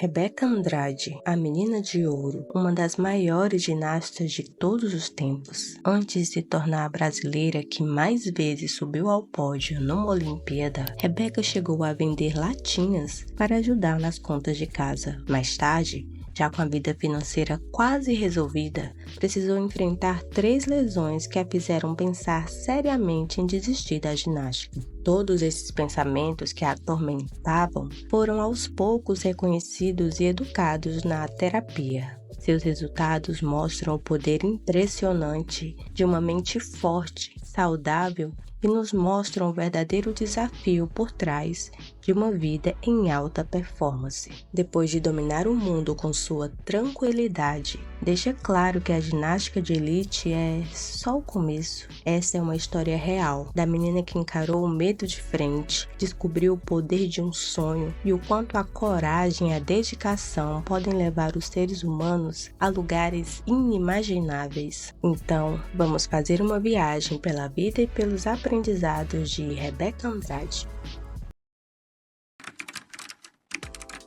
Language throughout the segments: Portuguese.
Rebeca Andrade, a menina de ouro, uma das maiores ginastas de todos os tempos. Antes de se tornar a brasileira que mais vezes subiu ao pódio numa Olimpíada, Rebeca chegou a vender latinhas para ajudar nas contas de casa. Mais tarde, já com a vida financeira quase resolvida, precisou enfrentar 3 lesões que a fizeram pensar seriamente em desistir da ginástica. Todos esses pensamentos que a atormentavam foram aos poucos reconhecidos e educados na terapia. Seus resultados mostram o poder impressionante de uma mente forte, saudável e nos mostram o verdadeiro desafio por trás de uma vida em alta performance. Depois de dominar o mundo com sua tranquilidade, deixa claro que a ginástica de elite é só o começo. Essa é uma história real, da menina que encarou o medo de frente, descobriu o poder de um sonho e o quanto a coragem e a dedicação podem levar os seres humanos a lugares inimagináveis. Então, vamos fazer uma viagem pela vida e pelos aprendizados de Rebeca Andrade.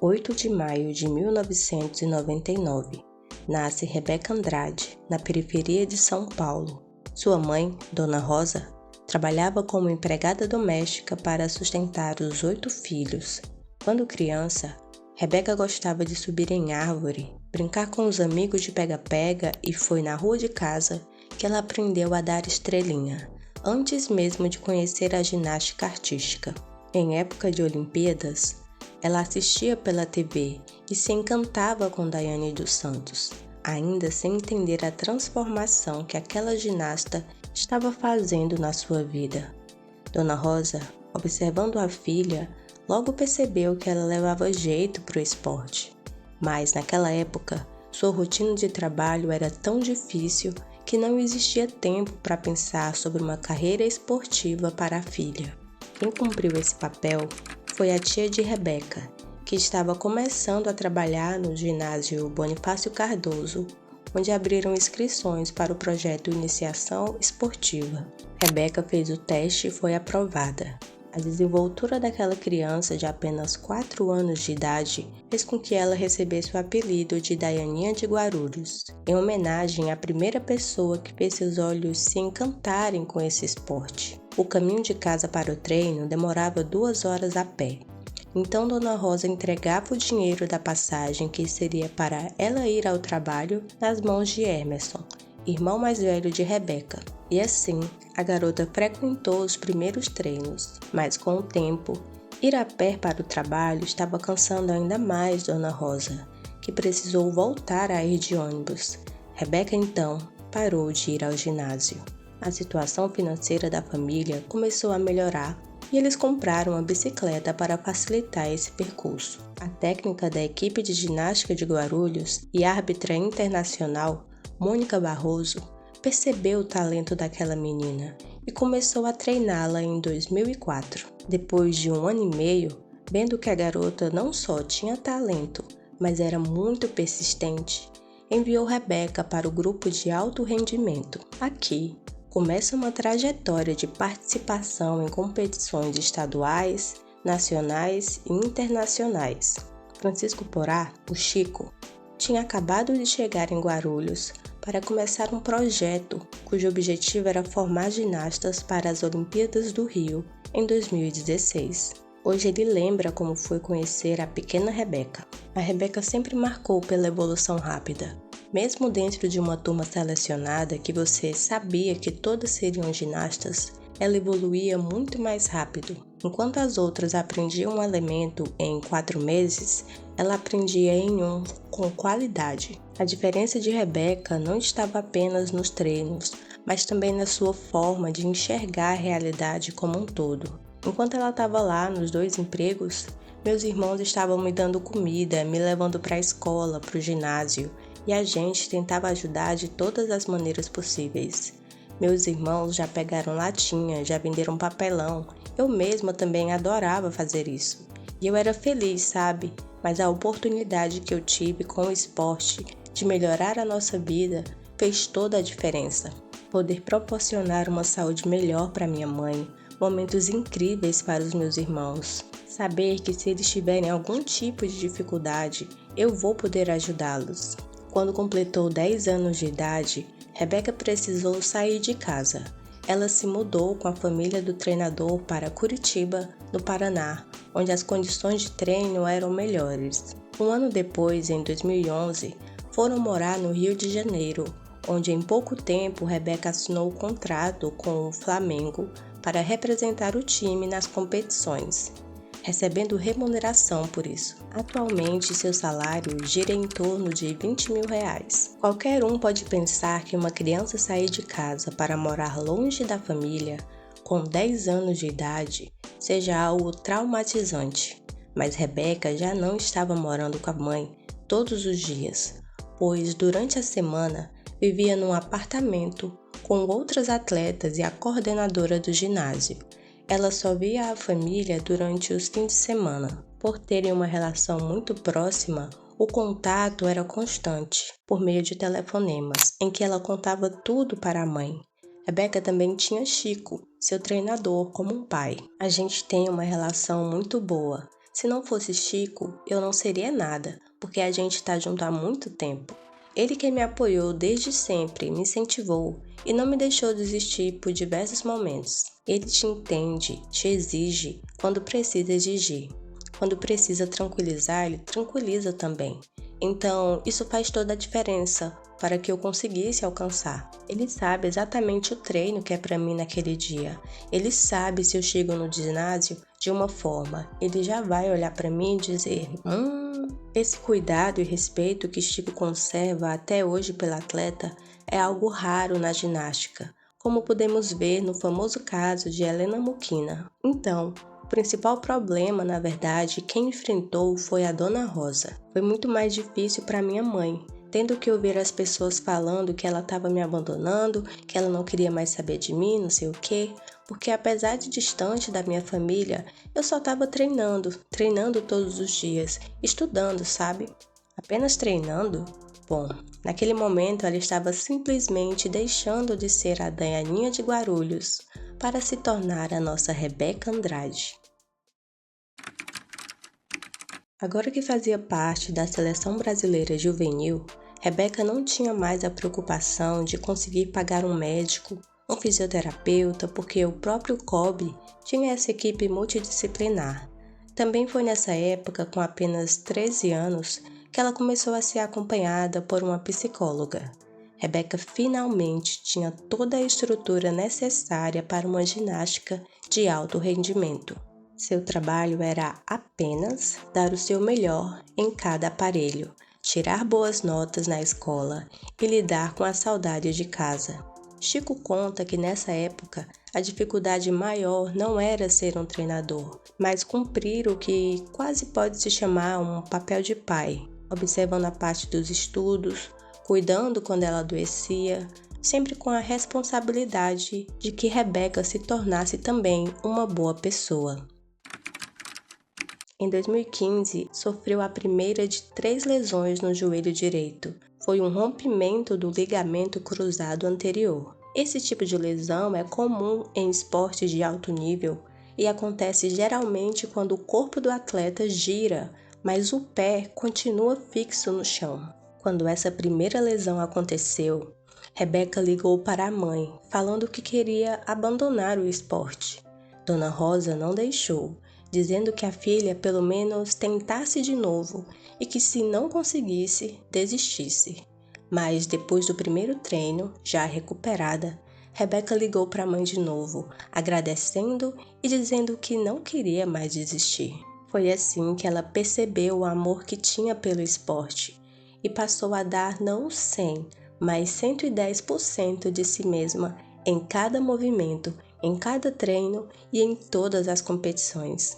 8 de maio de 1999. Nasce Rebeca Andrade, na periferia de São Paulo. Sua mãe, Dona Rosa, trabalhava como empregada doméstica para sustentar os 8 filhos. Quando criança, Rebeca gostava de subir em árvore, brincar com os amigos de pega-pega e foi na rua de casa que ela aprendeu a dar estrelinha, antes mesmo de conhecer a ginástica artística. Em época de Olimpíadas, ela assistia pela TV e se encantava com Daiane dos Santos, ainda sem entender a transformação que aquela ginasta estava fazendo na sua vida. Dona Rosa, observando a filha, logo percebeu que ela levava jeito para o esporte. Mas naquela época, sua rotina de trabalho era tão difícil que não existia tempo para pensar sobre uma carreira esportiva para a filha. Quem cumpriu esse papel foi a tia de Rebeca, que estava começando a trabalhar no ginásio Bonifácio Cardoso, onde abriram inscrições para o projeto Iniciação Esportiva. Rebeca fez o teste e foi aprovada. A desenvoltura daquela criança de apenas 4 anos de idade fez com que ela recebesse o apelido de Daianinha de Guarulhos, em homenagem à primeira pessoa que fez seus olhos se encantarem com esse esporte. O caminho de casa para o treino demorava 2 horas a pé. Então Dona Rosa entregava o dinheiro da passagem, que seria para ela ir ao trabalho, nas mãos de Emerson, irmão mais velho de Rebeca. E assim, a garota frequentou os primeiros treinos, mas com o tempo, ir a pé para o trabalho estava cansando ainda mais Dona Rosa, que precisou voltar a ir de ônibus. Rebeca então parou de ir ao ginásio. A situação financeira da família começou a melhorar e eles compraram uma bicicleta para facilitar esse percurso. A técnica da equipe de ginástica de Guarulhos e árbitra internacional, Mônica Barroso, percebeu o talento daquela menina e começou a treiná-la em 2004. Depois de 1 ano e meio, vendo que a garota não só tinha talento, mas era muito persistente, enviou Rebeca para o grupo de alto rendimento. Aqui começa uma trajetória de participação em competições estaduais, nacionais e internacionais. Francisco Porá, o Chico, tinha acabado de chegar em Guarulhos para começar um projeto cujo objetivo era formar ginastas para as Olimpíadas do Rio em 2016. Hoje ele lembra como foi conhecer a pequena Rebeca. A Rebeca sempre marcou pela evolução rápida. Mesmo dentro de uma turma selecionada que você sabia que todas seriam ginastas, ela evoluía muito mais rápido. Enquanto as outras aprendiam um elemento em 4 meses, ela aprendia em 1 com qualidade. A diferença de Rebeca não estava apenas nos treinos, mas também na sua forma de enxergar a realidade como um todo. Enquanto ela estava lá nos 2 empregos, meus irmãos estavam me dando comida, me levando para a escola, para o ginásio, e a gente tentava ajudar de todas as maneiras possíveis. Meus irmãos já pegaram latinha, já venderam papelão. Eu mesma também adorava fazer isso. E eu era feliz, sabe? Mas a oportunidade que eu tive com o esporte de melhorar a nossa vida fez toda a diferença. Poder proporcionar uma saúde melhor para minha mãe, momentos incríveis para os meus irmãos. Saber que se eles tiverem algum tipo de dificuldade, eu vou poder ajudá-los. Quando completou 10 anos de idade, Rebeca precisou sair de casa. Ela se mudou com a família do treinador para Curitiba, no Paraná, onde as condições de treino eram melhores. Um ano depois, em 2011, foram morar no Rio de Janeiro, onde em pouco tempo Rebeca assinou o contrato com o Flamengo para representar o time nas competições, recebendo remuneração por isso. Atualmente, seu salário gira em torno de R$ 20 mil. Qualquer um pode pensar que uma criança sair de casa para morar longe da família, com 10 anos de idade, seja algo traumatizante. Mas Rebeca já não estava morando com a mãe todos os dias, pois durante a semana vivia num apartamento com outras atletas e a coordenadora do ginásio. Ela só via a família durante os fins de semana. Por terem uma relação muito próxima, o contato era constante, por meio de telefonemas, em que ela contava tudo para a mãe. Rebeca também tinha Chico, seu treinador, como um pai. A gente tem uma relação muito boa. Se não fosse Chico, eu não seria nada, porque a gente está junto há muito tempo. Ele que me apoiou desde sempre, me incentivou e não me deixou desistir por diversos momentos. Ele te entende, te exige quando precisa exigir. Quando precisa tranquilizar, ele tranquiliza também. Então, isso faz toda a diferença para que eu conseguisse alcançar. Ele sabe exatamente o treino que é para mim naquele dia. Ele sabe se eu chego no ginásio de uma forma. Ele já vai olhar para mim e dizer: esse cuidado e respeito que Chico conserva até hoje pela atleta é algo raro na ginástica, como podemos ver no famoso caso de Helena Muquina. Então, o principal problema, na verdade, quem enfrentou foi a Dona Rosa. Foi muito mais difícil para minha mãe, tendo que ouvir as pessoas falando que ela estava me abandonando, que ela não queria mais saber de mim, não sei o quê, porque apesar de distante da minha família, eu só estava treinando todos os dias, estudando, sabe? Apenas treinando? Bom, naquele momento ela estava simplesmente deixando de ser a Daianinha de Guarulhos para se tornar a nossa Rebeca Andrade. Agora que fazia parte da seleção brasileira juvenil, Rebeca não tinha mais a preocupação de conseguir pagar um médico, um fisioterapeuta, porque o próprio COB tinha essa equipe multidisciplinar. Também foi nessa época, com apenas 13 anos, que ela começou a ser acompanhada por uma psicóloga. Rebeca finalmente tinha toda a estrutura necessária para uma ginástica de alto rendimento. Seu trabalho era apenas dar o seu melhor em cada aparelho, tirar boas notas na escola e lidar com a saudade de casa. Chico conta que nessa época a dificuldade maior não era ser um treinador, mas cumprir o que quase pode se chamar um papel de pai, observando a parte dos estudos, cuidando quando ela adoecia, sempre com a responsabilidade de que Rebeca se tornasse também uma boa pessoa. Em 2015, sofreu a primeira de 3 lesões no joelho direito. Foi um rompimento do ligamento cruzado anterior. Esse tipo de lesão é comum em esportes de alto nível e acontece geralmente quando o corpo do atleta gira, mas o pé continua fixo no chão. Quando essa primeira lesão aconteceu, Rebeca ligou para a mãe, falando que queria abandonar o esporte. Dona Rosa não deixou, dizendo que a filha pelo menos tentasse de novo e que se não conseguisse, desistisse. Mas depois do primeiro treino, já recuperada, Rebeca ligou para a mãe de novo, agradecendo e dizendo que não queria mais desistir. Foi assim que ela percebeu o amor que tinha pelo esporte e passou a dar não 100, mas 110% de si mesma em cada movimento, em cada treino e em todas as competições.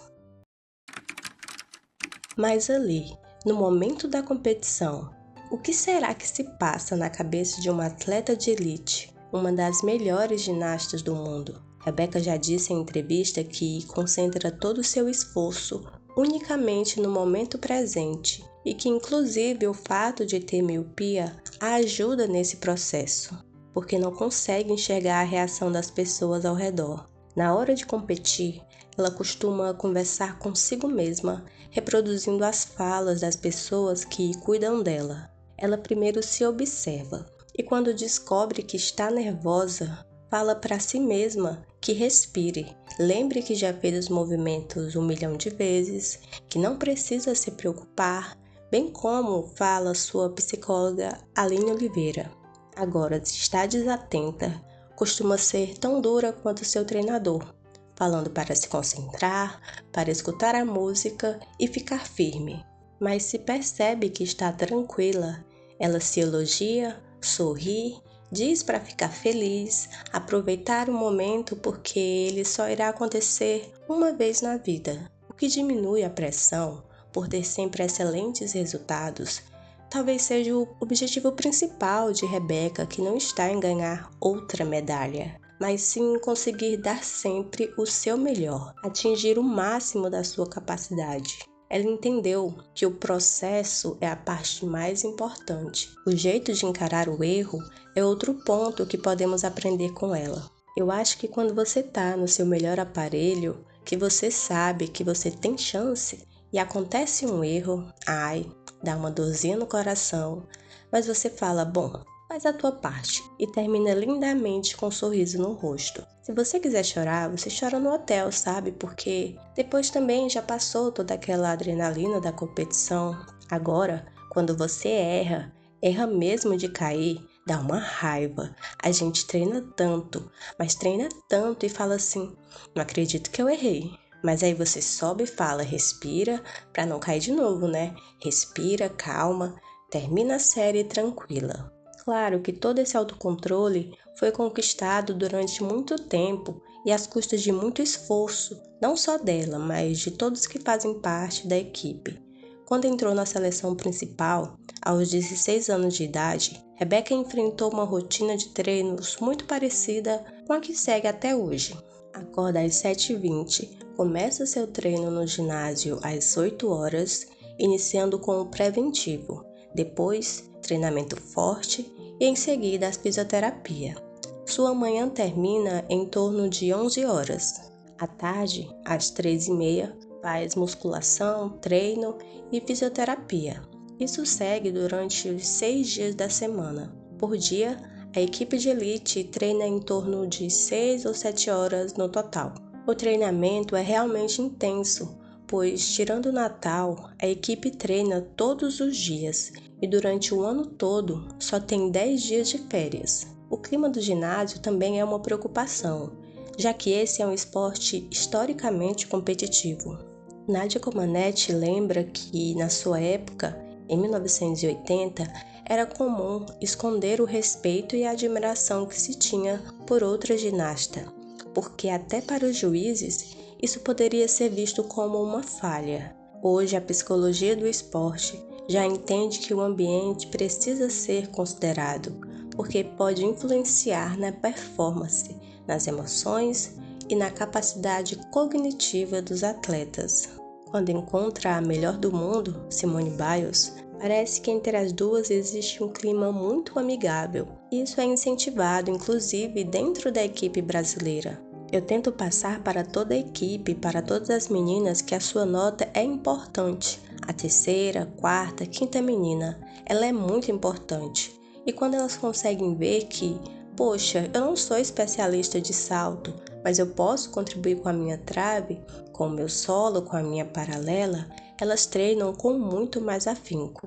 Mas ali, no momento da competição, o que será que se passa na cabeça de uma atleta de elite, uma das melhores ginastas do mundo? Rebeca já disse em entrevista que concentra todo o seu esforço unicamente no momento presente e que inclusive o fato de ter miopia a ajuda nesse processo, porque não consegue enxergar a reação das pessoas ao redor. Na hora de competir, ela costuma conversar consigo mesma, reproduzindo as falas das pessoas que cuidam dela. Ela primeiro se observa e, quando descobre que está nervosa, fala para si mesma que respire, lembre que já fez os movimentos 1 milhão de vezes, que não precisa se preocupar, bem como fala sua psicóloga Aline Oliveira. Agora, se está desatenta, costuma ser tão dura quanto seu treinador, falando para se concentrar, para escutar a música e ficar firme. Mas se percebe que está tranquila, ela se elogia, sorri, diz para ficar feliz, aproveitar o momento porque ele só irá acontecer uma vez na vida, o que diminui a pressão por ter sempre excelentes resultados. Talvez seja o objetivo principal de Rebeca, que não está em ganhar outra medalha, mas sim em conseguir dar sempre o seu melhor, atingir o máximo da sua capacidade. Ela entendeu que o processo é a parte mais importante. O jeito de encarar o erro é outro ponto que podemos aprender com ela. Eu acho que quando você está no seu melhor aparelho, que você sabe que você tem chance e acontece um erro, dá uma dorzinha no coração, mas você fala, bom, faz a tua parte e termina lindamente com um sorriso no rosto. Se você quiser chorar, você chora no hotel, sabe? Porque depois também já passou toda aquela adrenalina da competição. Agora, quando você erra mesmo de cair, dá uma raiva. A gente treina tanto, mas treina tanto e fala assim, não acredito que eu errei. Mas aí você sobe e fala, respira, para não cair de novo, né? Respira, calma, termina a série tranquila. Claro que todo esse autocontrole foi conquistado durante muito tempo e às custas de muito esforço, não só dela, mas de todos que fazem parte da equipe. Quando entrou na seleção principal, aos 16 anos de idade, Rebeca enfrentou uma rotina de treinos muito parecida com a que segue até hoje. Acorda às 7h20, começa seu treino no ginásio às 8 horas, iniciando com o preventivo, depois treinamento forte e em seguida a fisioterapia. Sua manhã termina em torno de 11 horas. À tarde, às 3h30, faz musculação, treino e fisioterapia. Isso segue durante os 6 dias da semana. Por dia, a equipe de elite treina em torno de 6 ou 7 horas no total. O treinamento é realmente intenso, pois, tirando o Natal, a equipe treina todos os dias e durante o ano todo só tem 10 dias de férias. O clima do ginásio também é uma preocupação, já que esse é um esporte historicamente competitivo. Nadia Comaneci lembra que, na sua época, em 1980, era comum esconder o respeito e a admiração que se tinha por outra ginasta, porque até para os juízes isso poderia ser visto como uma falha. Hoje, a psicologia do esporte já entende que o ambiente precisa ser considerado, porque pode influenciar na performance, nas emoções e na capacidade cognitiva dos atletas. Quando encontra a melhor do mundo, Simone Biles, parece que entre as duas existe um clima muito amigável. Isso é incentivado, inclusive, dentro da equipe brasileira. Eu tento passar para toda a equipe, para todas as meninas, que a sua nota é importante. A terceira, quarta, quinta menina, ela é muito importante. E quando elas conseguem ver que, poxa, eu não sou especialista de salto, mas eu posso contribuir com a minha trave, com o meu solo, com a minha paralela, elas treinam com muito mais afinco.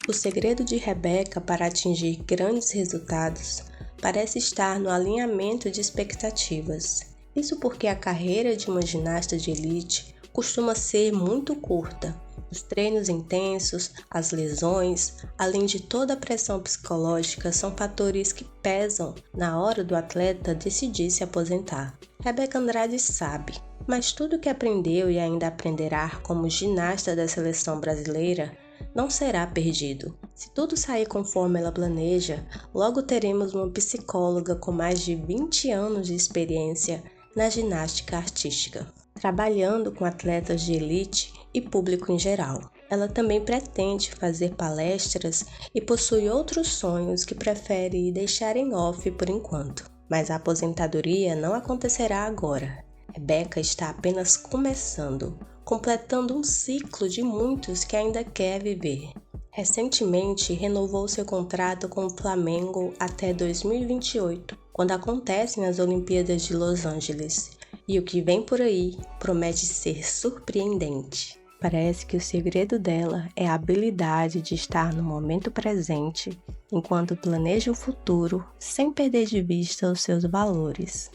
O segredo de Rebeca para atingir grandes resultados parece estar no alinhamento de expectativas. Isso porque a carreira de uma ginasta de elite costuma ser muito curta. Os treinos intensos, as lesões, além de toda a pressão psicológica, são fatores que pesam na hora do atleta decidir se aposentar. Rebeca Andrade sabe, mas tudo que aprendeu e ainda aprenderá como ginasta da seleção brasileira não será perdido. Se tudo sair conforme ela planeja, logo teremos uma psicóloga com mais de 20 anos de experiência na ginástica artística, trabalhando com atletas de elite e público em geral. Ela também pretende fazer palestras e possui outros sonhos que prefere deixar em off por enquanto. Mas a aposentadoria não acontecerá agora. Rebeca está apenas começando, completando um ciclo de muitos que ainda quer viver. Recentemente, renovou seu contrato com o Flamengo até 2028, quando acontecem as Olimpíadas de Los Angeles. E o que vem por aí promete ser surpreendente. Parece que o segredo dela é a habilidade de estar no momento presente, enquanto planeja o futuro sem perder de vista os seus valores.